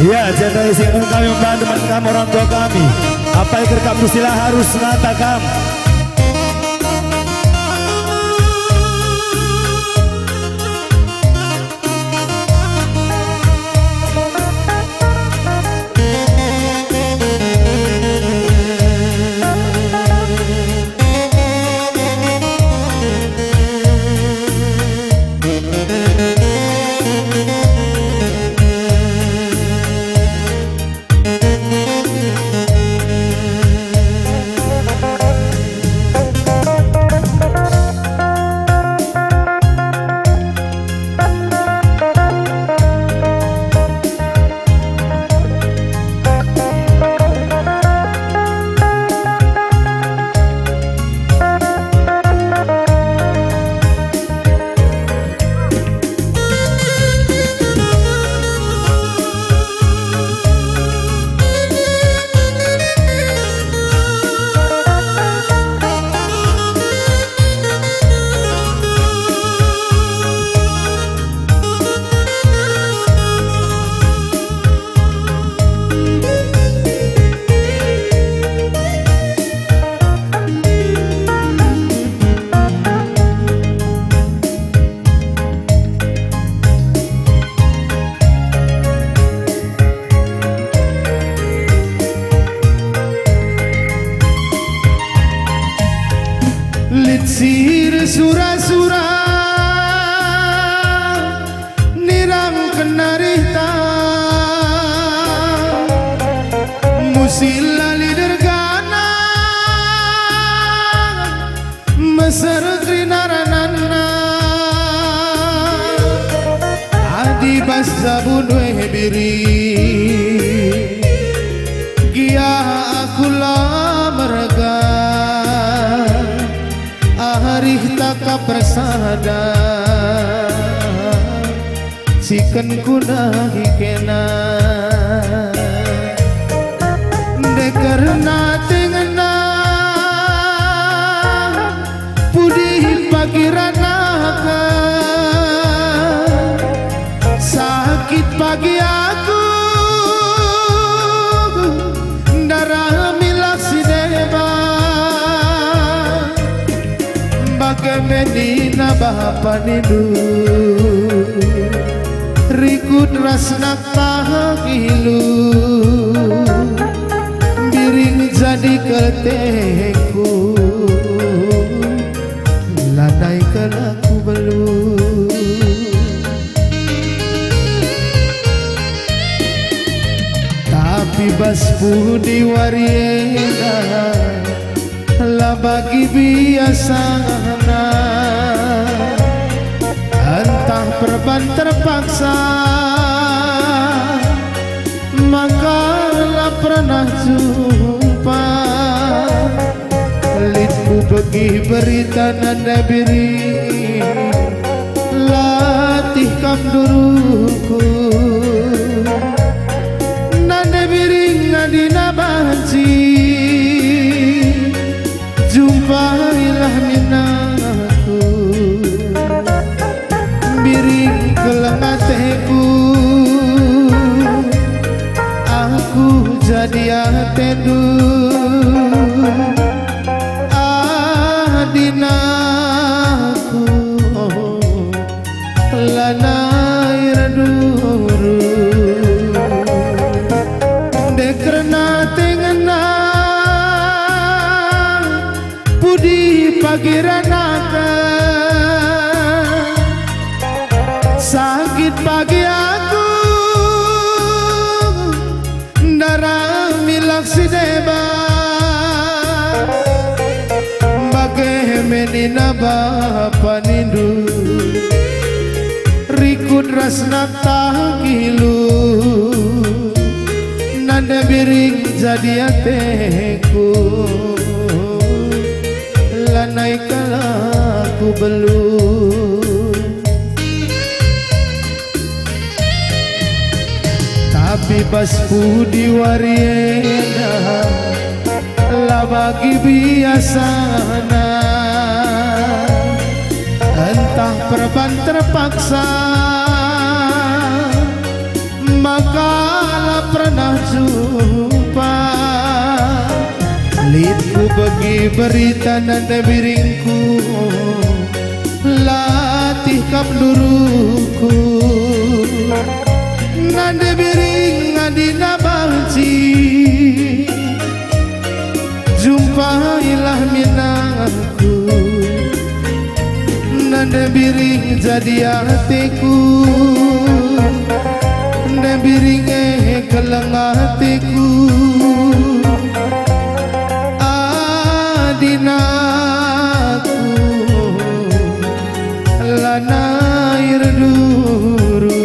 Ya, channel isi kami membantu kamu orang tua kami. Apa yang kamu sila harus mengatakan. Litsir sura-sura nirang kenarita musila lidergana mesar trinaranana adi basabun wehbiri gia akula merga aharih taka prasada sikan kuna hikena dekarna tengena pudih pagiranaka sakit pagi aku darah milak sineba Medina bapanindu rikut rasnak tahilu biring jadi keteku lanai kelaku belum tapi baspu di wariena lah bagi biasana entah perban terpaksa maka lah pernah jumpa lidku bagi berita nanda biri latih kam duruku nanda biri ngadina banci jumpailah minaku biring kelengateku aku jadi atedu adinaku lanai raduru dekrena tengena pudi pagiranaka sakit pagi aku darah milak sideba bagai menina bapanindu rikut rasnak tahilu nanda biring jadi ateku lanai kalaku belum tapi pas di wariena lah bagi biasana entah perban terpaksa maka lah berita nanda biringku latih kap duruku nanda biring adina balci jumpailah minangku nanda biring jadi hatiku nanda biring keleng hatiku adinaku lanair duru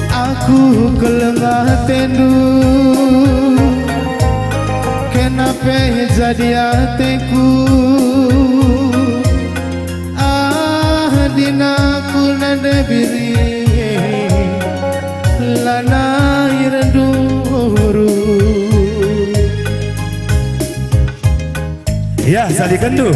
aku kelengah tendu kenapa jadi hatiku adinaku nada biri lanair duru. Ya, Sadi Kendu.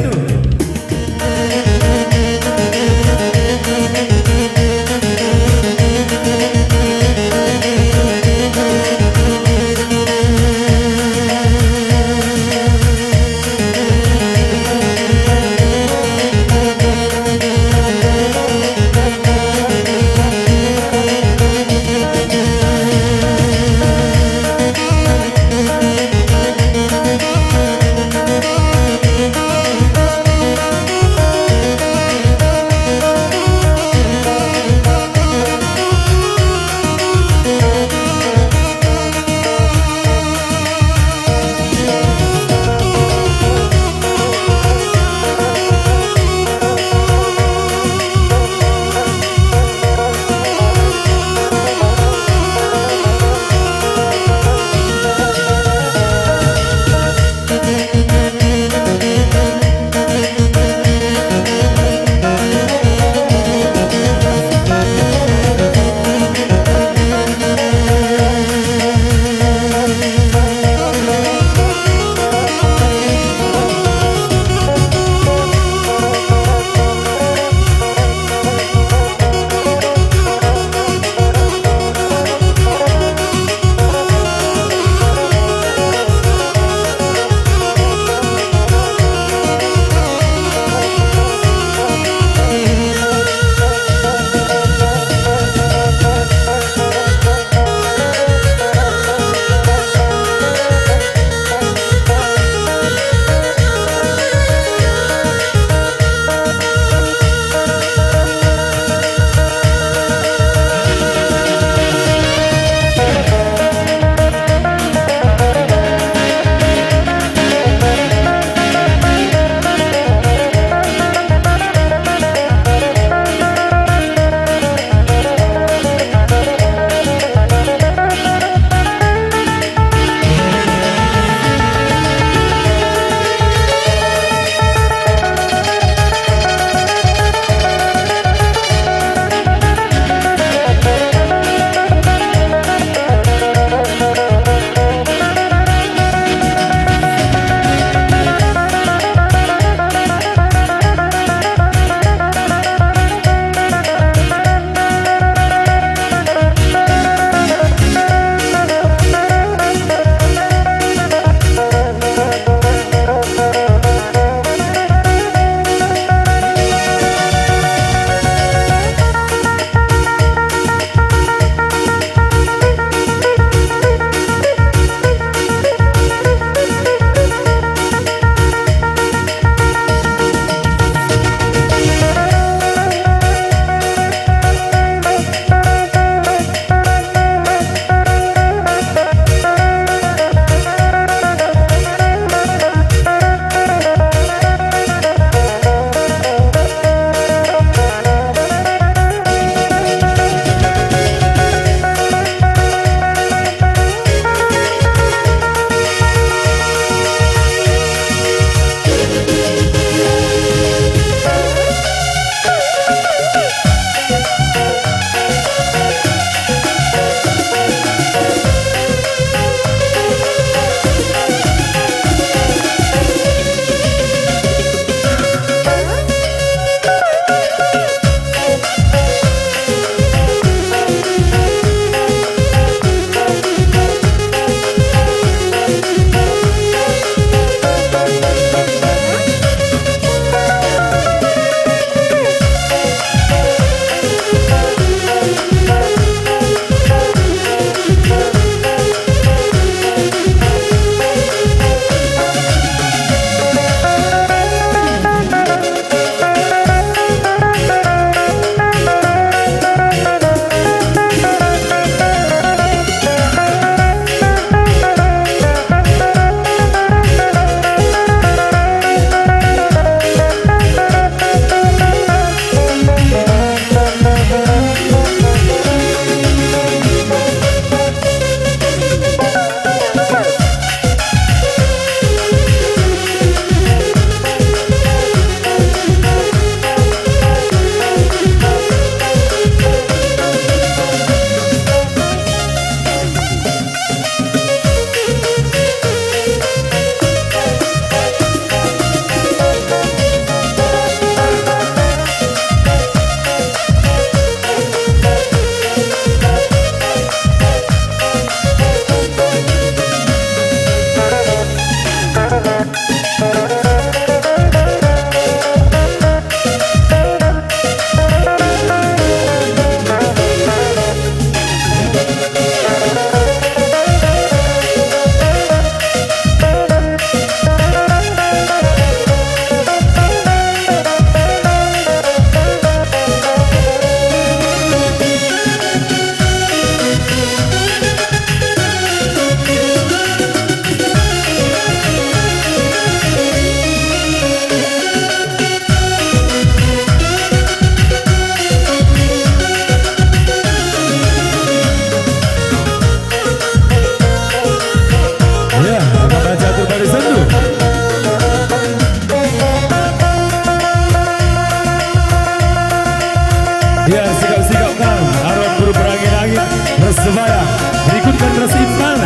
Persebaya berikut generasi Iqbal.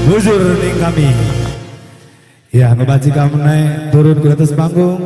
Bujur ning kami. Ya, ngebaci kamu naik turun ke atas panggung.